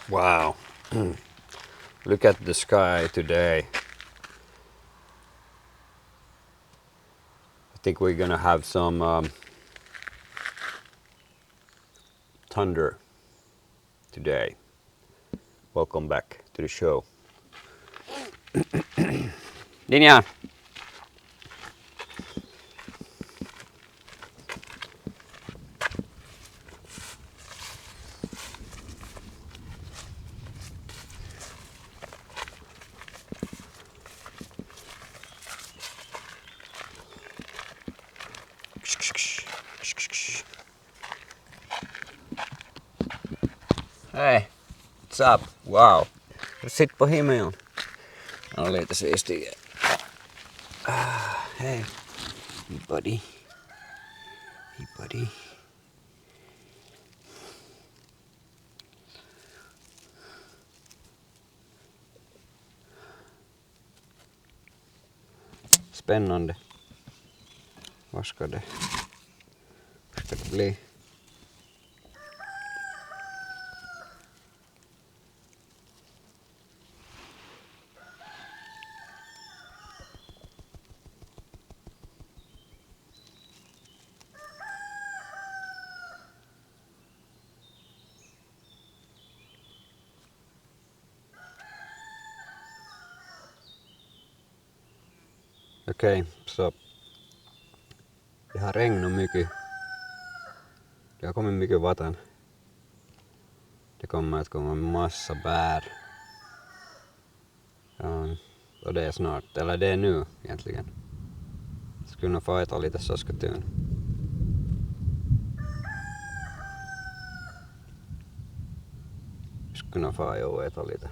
Wow. Look at the sky today. I think we're gonna have some thunder today. Welcome back to the show. Linja! Hei, what's up? Wow. Sitt på himlen. Ja, lite siistiä. Hey. Hey buddy. Hey buddy. Spännande. Vad ska det bli? Okej, så det har regnat mycket. Det har kommit mycket vatten. Det kommer att komma en massa bär. Ja, och det är snart, eller det är nu egentligen. Skulle nog få äta lite saskatun. Skulle nog få äta lite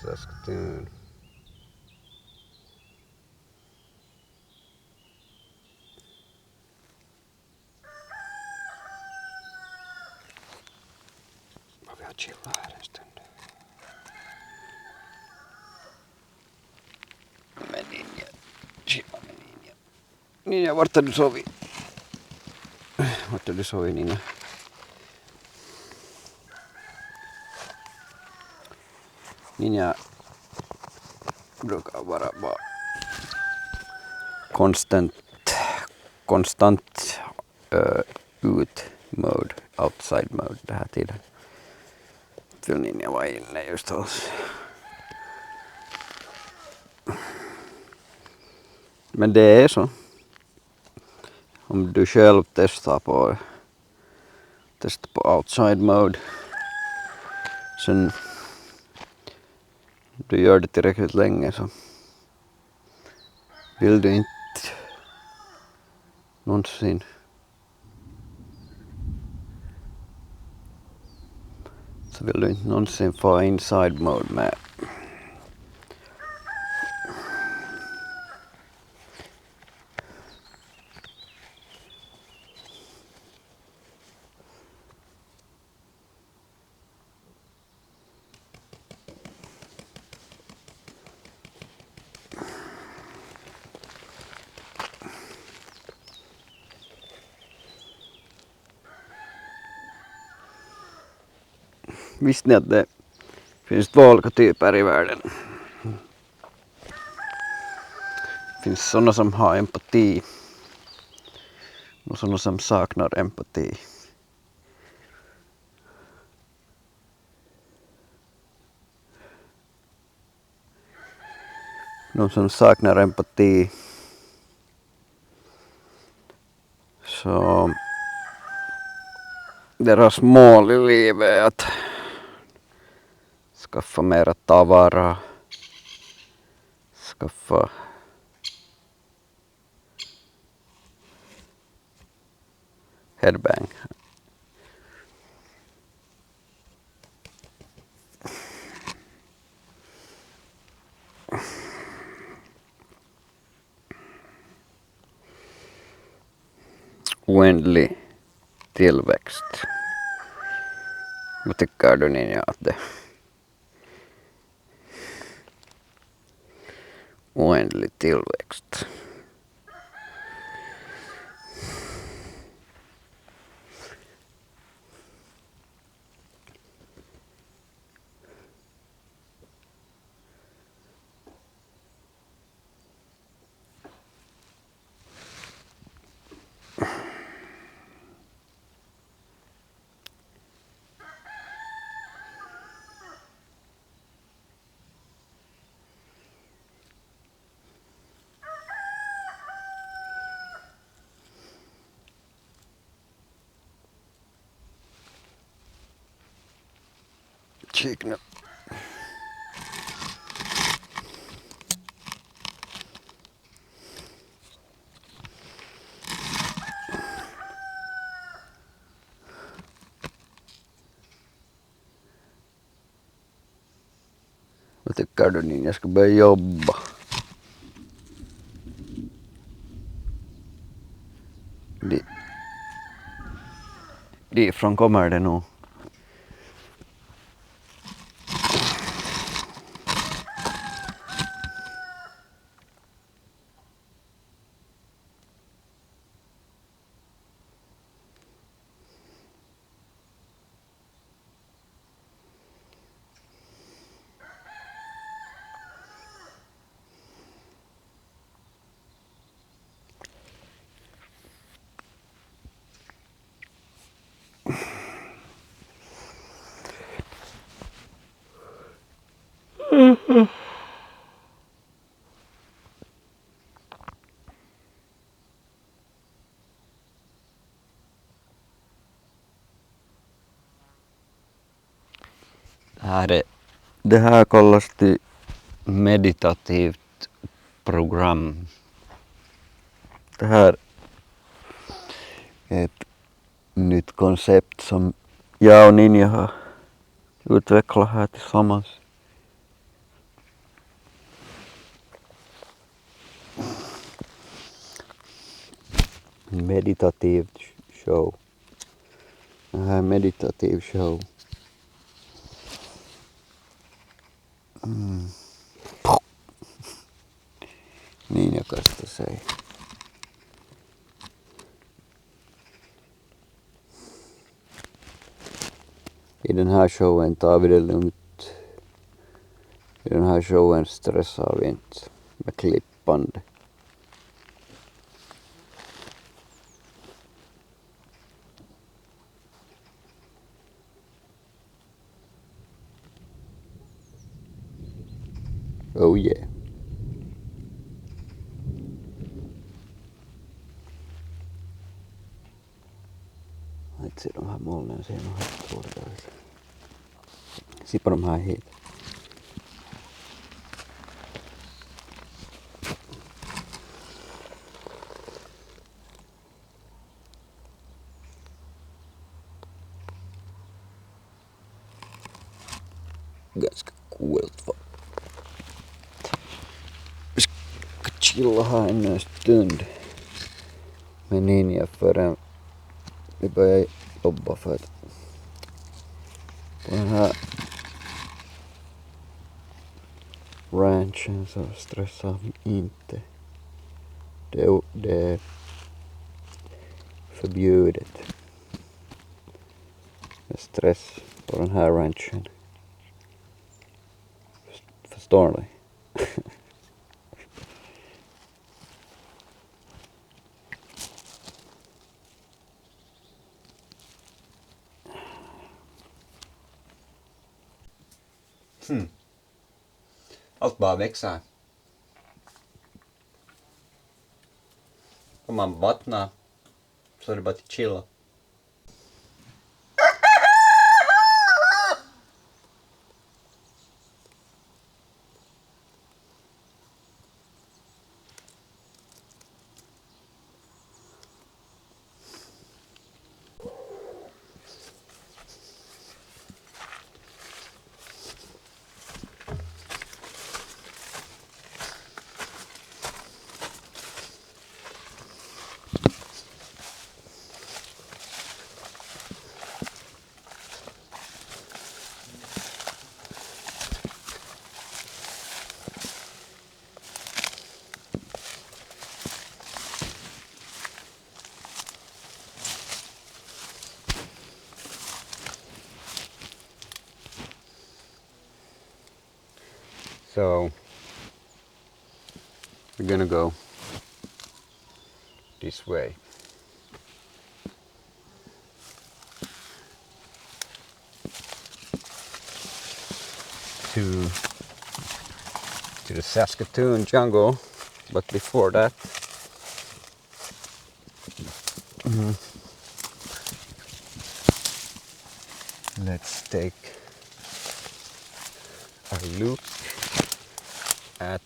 saskatun. Vi har chillat här en stund. Men Ninja, chilla med Ninja. Ninja, vart har du sovit? Vart har du sovit, Ninja? Ninja brukar vara bara konstant ut mode, outside mode det här tiden. Till Ninja var inne just hos. Men det är så. Om du själv testar på outside mode, sen du gör det tillräckligt länge så vill du inte någonsin få inside mode med. Visste ni att det finns två olika typer i världen? Det finns sådana som har empati och sådana som saknar empati. De som saknar empati, så deras mål i livet är att skaffa mera tavara, skaffa headbang. Oändlig tillväxt. Vad tycker du, Ninja, att det oändlig tillväxt? Kik nu. Vad tycker du Nin? Jag ska börja jobba. Difrån kommer det nog. Det här kallas till meditativt program. Det här är ett nytt koncept som jag och Ninja har utvecklat här tillsammans. Meditativt show. Det här är meditativ show. Ninja kastar sig. I den här showen tar vi det lugnt. I den här showen stressar vi inte med klippande. Oh yeah. Nyt se de här molnen ser nog helt torra ut. Se på de här hit. Ganska coolt va. Vi ska chilla här ännu en stund med Ninja förrän vi börjar jobba för att på den här ranchen så stressar vi inte. Det är förbjudet med stress på den här ranchen. Förstår du? Allt bara växer. Om man vattnar så är det bara till chilla. So we're gonna go this way. To the Saskatoon jungle, but before that let's take a look at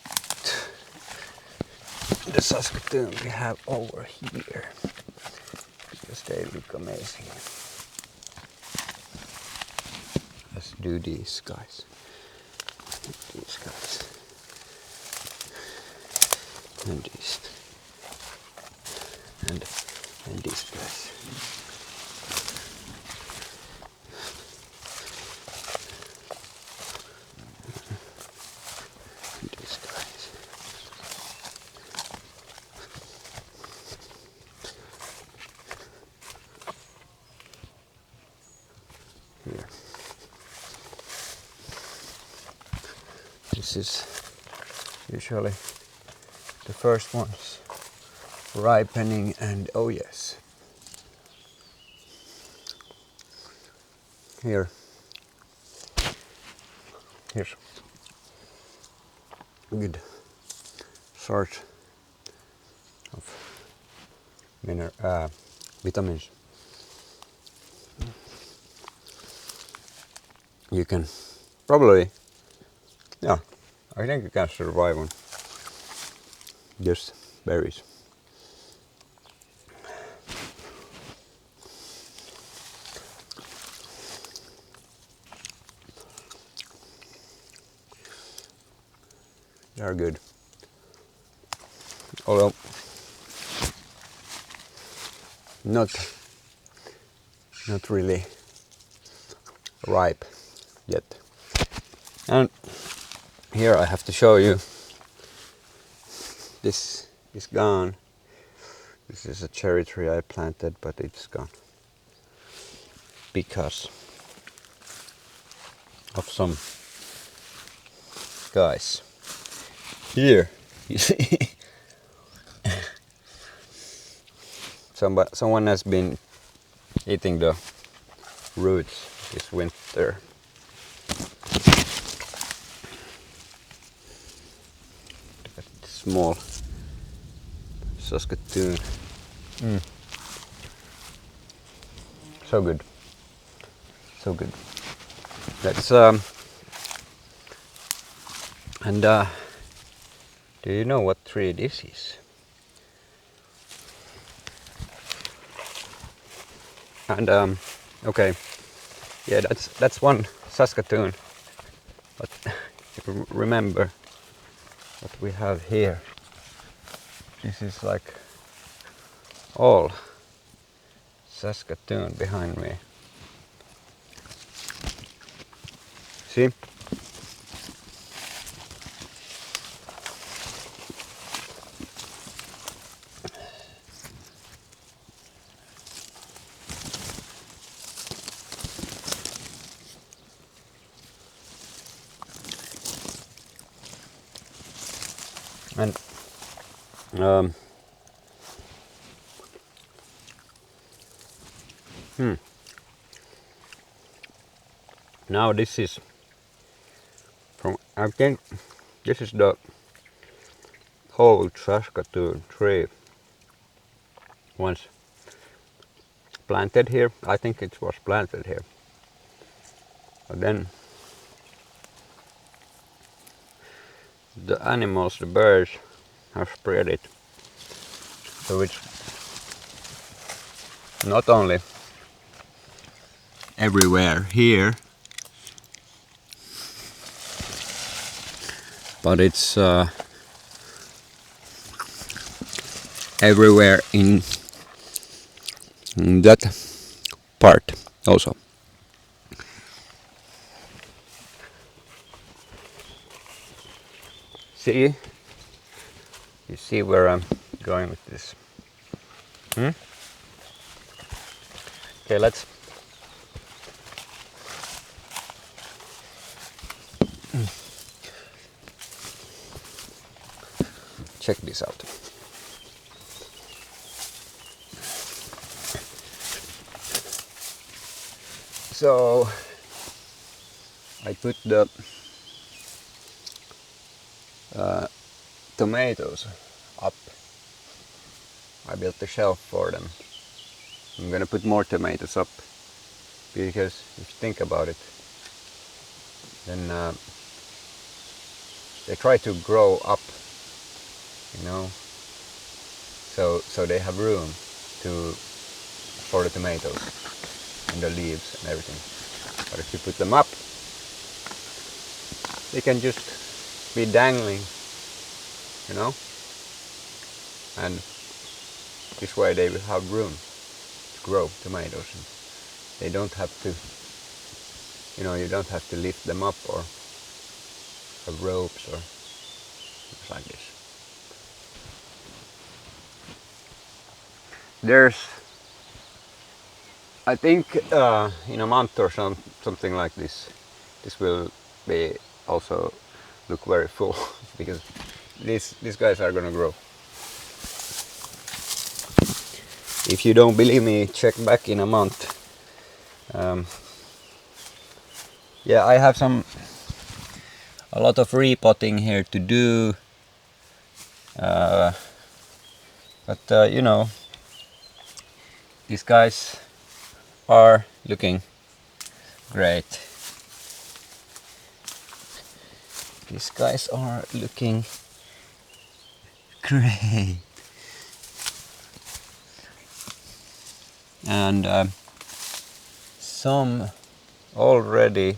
the Saskatoon we have over here, because they look amazing, as do these guys. These guys. And these. And these guys. And these guys. Here. This is usually the first ones ripening, and oh yes, here's good sort of vitamins. You can probably, yeah, I think you can survive on just berries. They are good. Although not really ripe yet. And here I have to show you, this is gone. This is a cherry tree I planted, but it's gone because of some guys. Here, you see, someone has been eating the roots this winter. Small Saskatoon. So good. So good. That's and do you know what tree this is? And okay, yeah, that's one Saskatoon. But remember what we have here. This is like all Saskatoon behind me. See? And now this is from, I think this is the whole Saskatoon tree once planted here. I think it was planted here, but then the animals, the birds, have spread it. So it's not only everywhere here, but it's everywhere in that part also. See? You see where I'm going with this? Okay, let's check this out. So I put the tomatoes up. I built a shelf for them. I'm gonna put more tomatoes up, because if you think about it, then they try to grow up, you know, so they have room for the tomatoes and the leaves and everything. But if you put them up, they can just be dangling, you know, and this way they will have room to grow tomatoes. And they don't have to, you know, you don't have to lift them up or have ropes or things like this. There's, I think in a month or something like this, this will be also look very full because these guys are gonna grow. If you don't believe me, check back in a month. Yeah, I have a lot of repotting here to do, but you know, these guys are looking great. These guys are looking great. And some already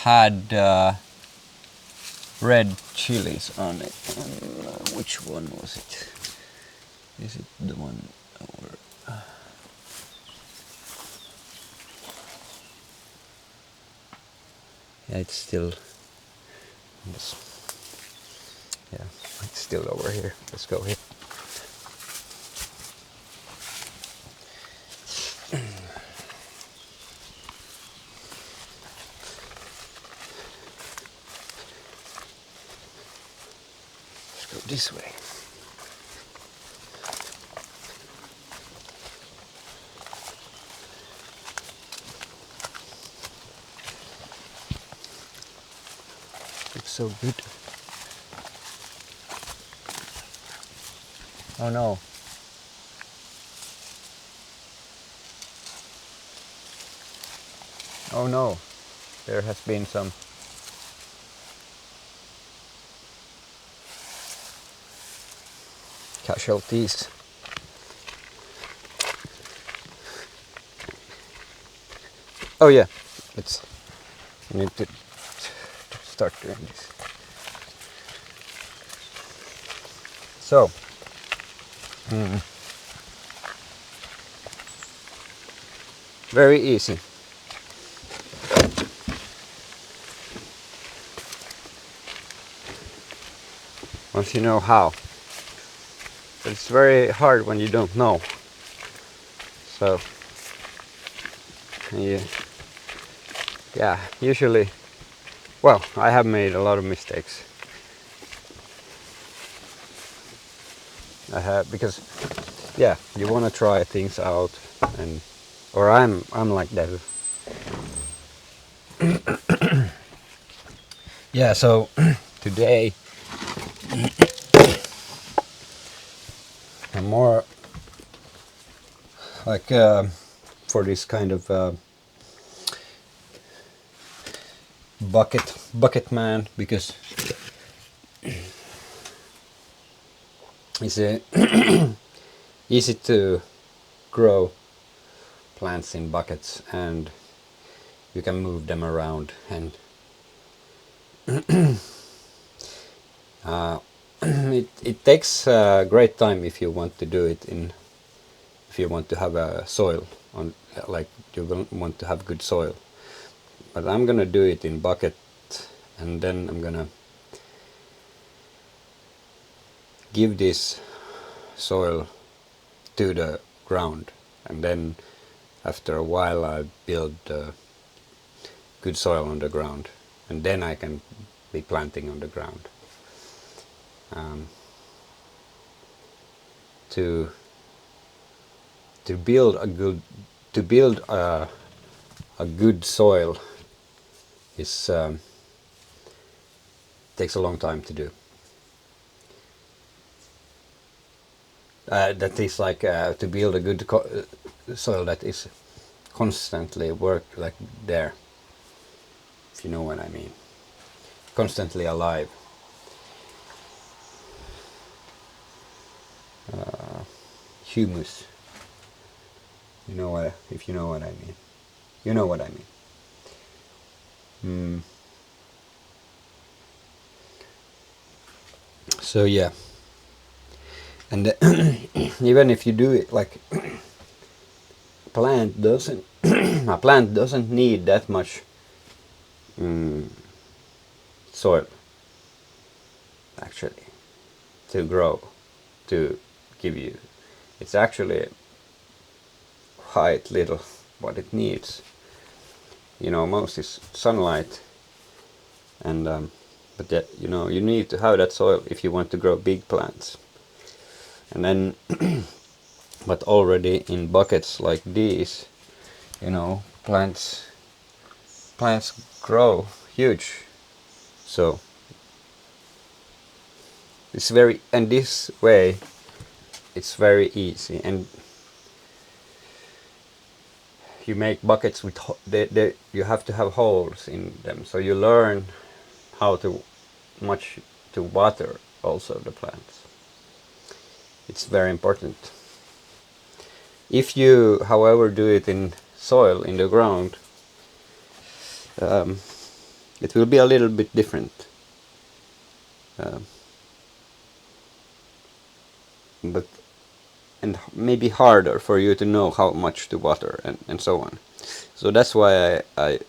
had red chilies on it. Which one was it? Is it the one over? Yeah, it's still. Yeah, it's still over here. Let's go here. Let's go this way. It's so good. Oh no. Oh no. There has been some casualties. Oh yeah. We need to start doing this. So, very easy. Once you know how. But it's very hard when you don't know. So, yeah, usually, well, I have made a lot of mistakes. I have, because, yeah, you want to try things out, or I'm like that. Yeah, so today I'm more like for this kind of bucket man, because it's easy to grow plants in buckets and you can move them around, and it takes great time if you want to do it if you want to have a soil on, like you want to have good soil. But I'm gonna do it in bucket, and then I'm gonna give this soil to the ground, and then after a while I build good soil on the ground, and then I can be planting on the ground. To build a good soil is takes a long time to do. That is like to build a good soil that is constantly work like there, if you know what I mean. constantly alive. Humus. You know what? If you know what I mean, you know what I mean. So yeah, and even if you do it like plant doesn't, a plant doesn't need that much soil actually to grow, to give you. It's actually quite little what it needs. You know, most is sunlight, and but that, you know, you need to have that soil if you want to grow big plants. And then, but already in buckets like these, you know, plants grow huge. So it's very, and this way it's very easy, and you make buckets with you have to have holes in them, so you learn how to much to water also the plants. It's very important. If you, however, do it in soil in the ground, it will be a little bit different. But and maybe harder for you to know how much to water and so on. So that's why I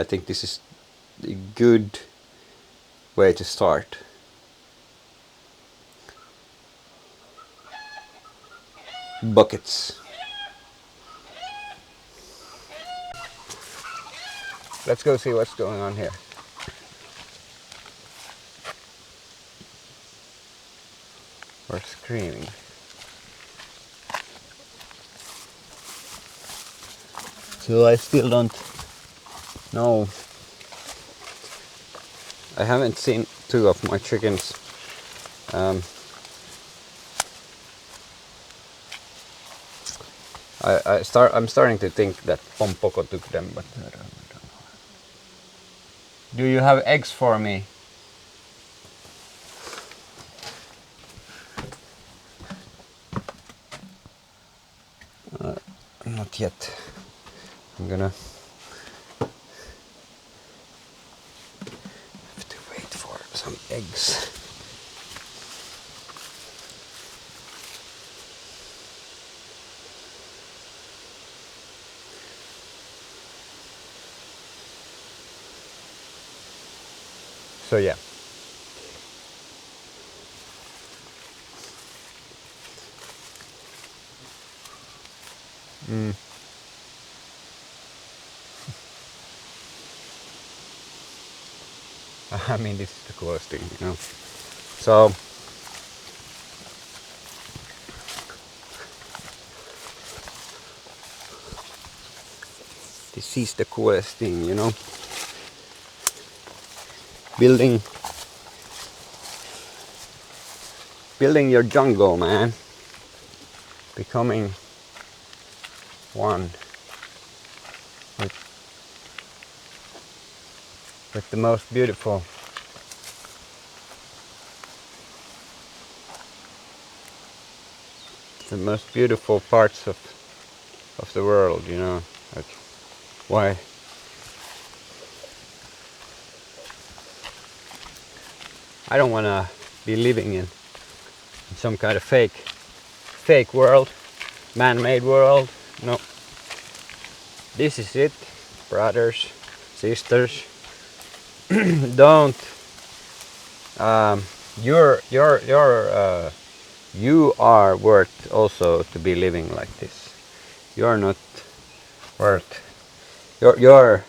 think this is a good way to start. Buckets. Let's go see what's going on here. We're screaming. So I still don't know. I haven't seen two of my chickens. I'm starting to think that Pompoko took them, but I don't know. Do you have eggs for me? Not yet. I'm gonna have to wait for some eggs. So yeah. I mean, this is the coolest thing, you know. So this is the coolest thing, you know. Building your jungle, man. Becoming one with the most beautiful parts of the world, you know. Like, why? I don't want to be living in some kind of fake world, man-made world. No. This is it, brothers, sisters. Don't. You are worth also to be living like this. You're not worth. You're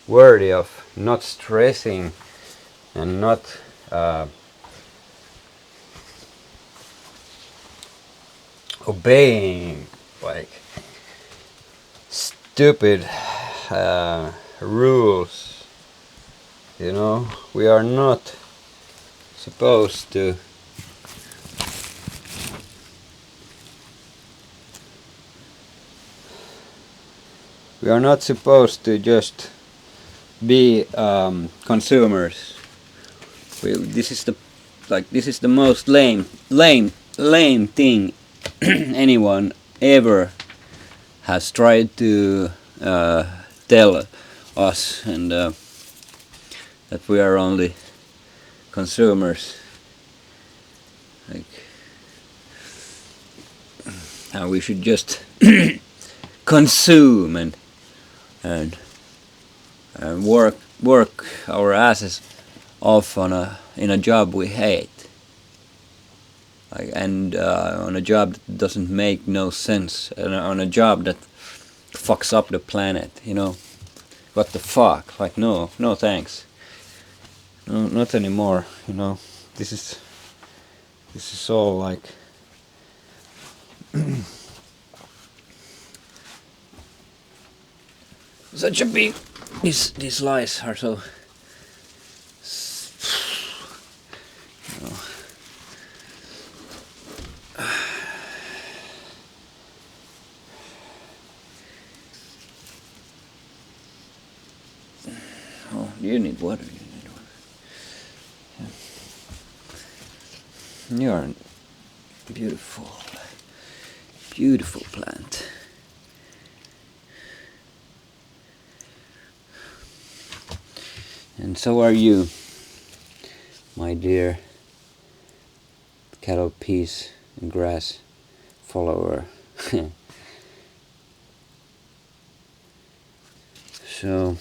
worthy of not stressing and not obeying like stupid rules. You know, we are not supposed to just be consumers. This is the most lame thing anyone ever has tried to tell us, and that we are only consumers. Like, and we should just consume and work our asses off in a job we hate, and on a job that doesn't make no sense, and on a job that fucks up the planet. What the fuck? Like, no thanks. No, not anymore. This is all like such a big. These lies are so. Oh, you need water. You are a beautiful plant. And so are you, my dear cattle, peas, and grass follower. So,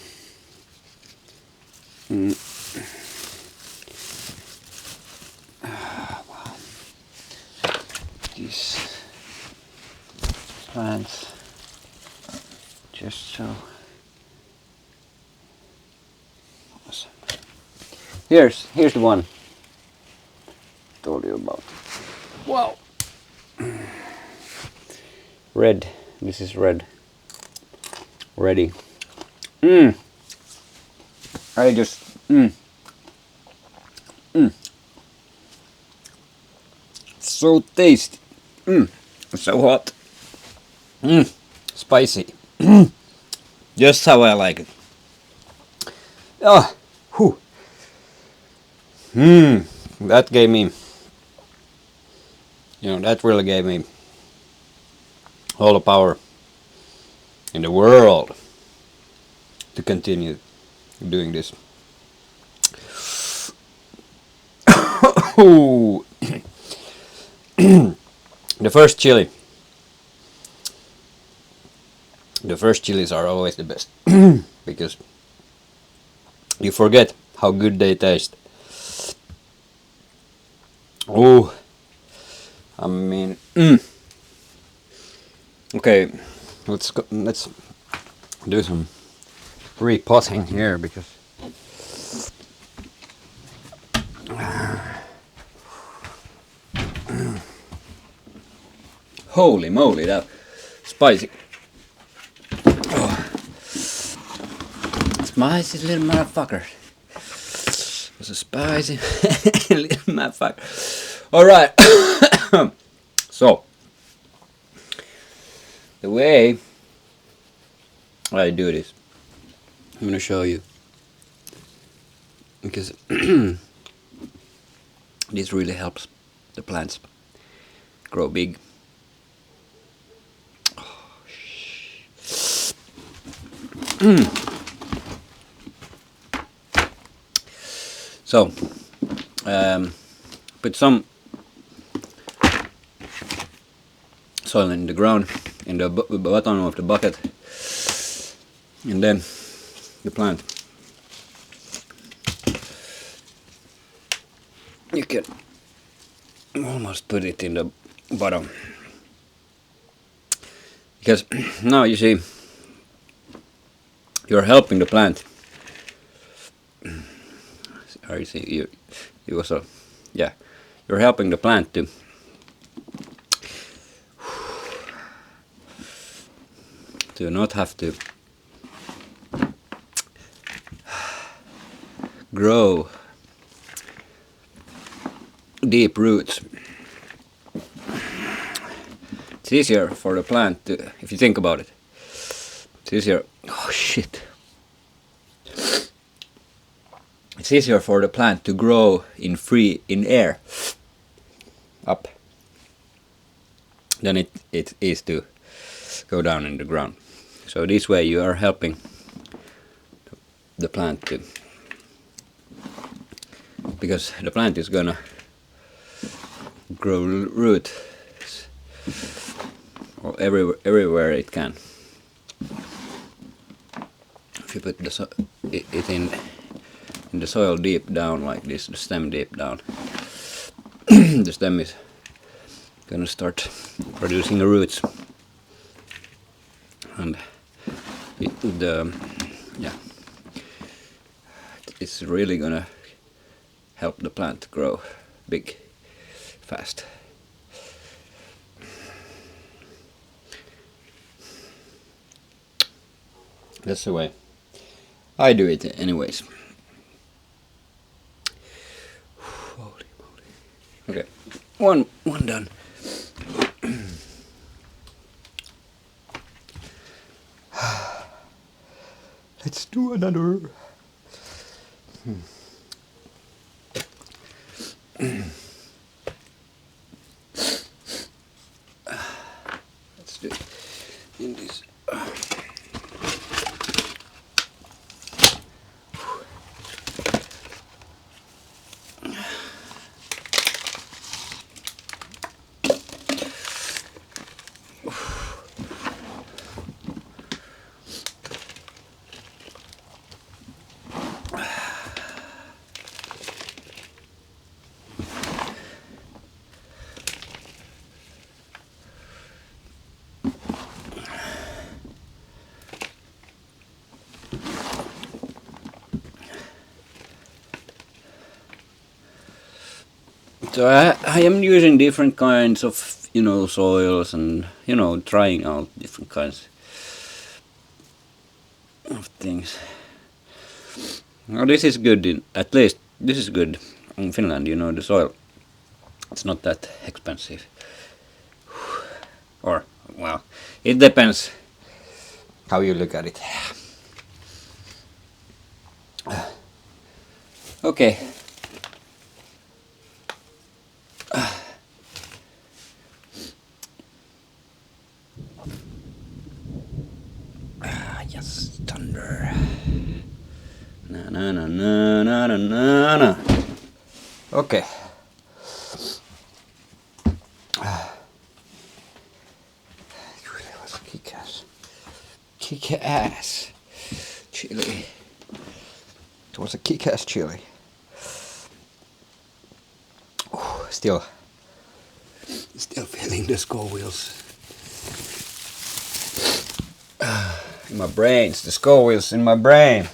wow. These plants just so awesome. Here's the one I told you about. Wow. Red. This is red. Ready. I just so tasty. So hot. Spicy. Just how I like it. Oh, whew. That gave me, that really gave me all the power in the world to continue doing this. The first chili. The first chilies are always the best because you forget how good they taste. Oh, I mean, okay, let's do some repotting here because holy moly, that spicy. Spicy little motherfucker. Was a spicy little motherfucker. Alright. So, the way I do this, I'm gonna show you. Because this really helps the plants grow big. So, put some soil in the ground, in the bottom of the bucket, and then the plant. You can almost put it in the bottom, because now you see you're helping the plant. You see, you also, yeah, you're helping the plant to not have to grow deep roots. It's easier for the plant to, if you think about it, it's easier. Oh shit. it's easier for the plant to grow in air up than it is to go down in the ground. So this way you are helping the plant to, because the plant is gonna grow roots everywhere it can. If you put it in the soil deep down like this, the stem deep down, the stem is gonna start producing the roots, and it's really gonna help the plant grow big, fast. That's the way I do it anyways. Holy moly. Okay, one done. Let's do another. Let's do it in this. So I am using different kinds of, soils and, trying out different kinds of things. Now this is good, at least this is good in Finland, the soil. It's not that expensive. Or, well, it depends how you look at it. Okay. Yes, thunder. Na na na na na na na na. Okay. It really was kick-ass. Kick-ass chili. It was a kick-ass chili. Oh, still feeling the skull wheels. In my brains, the skull wheels in my brain.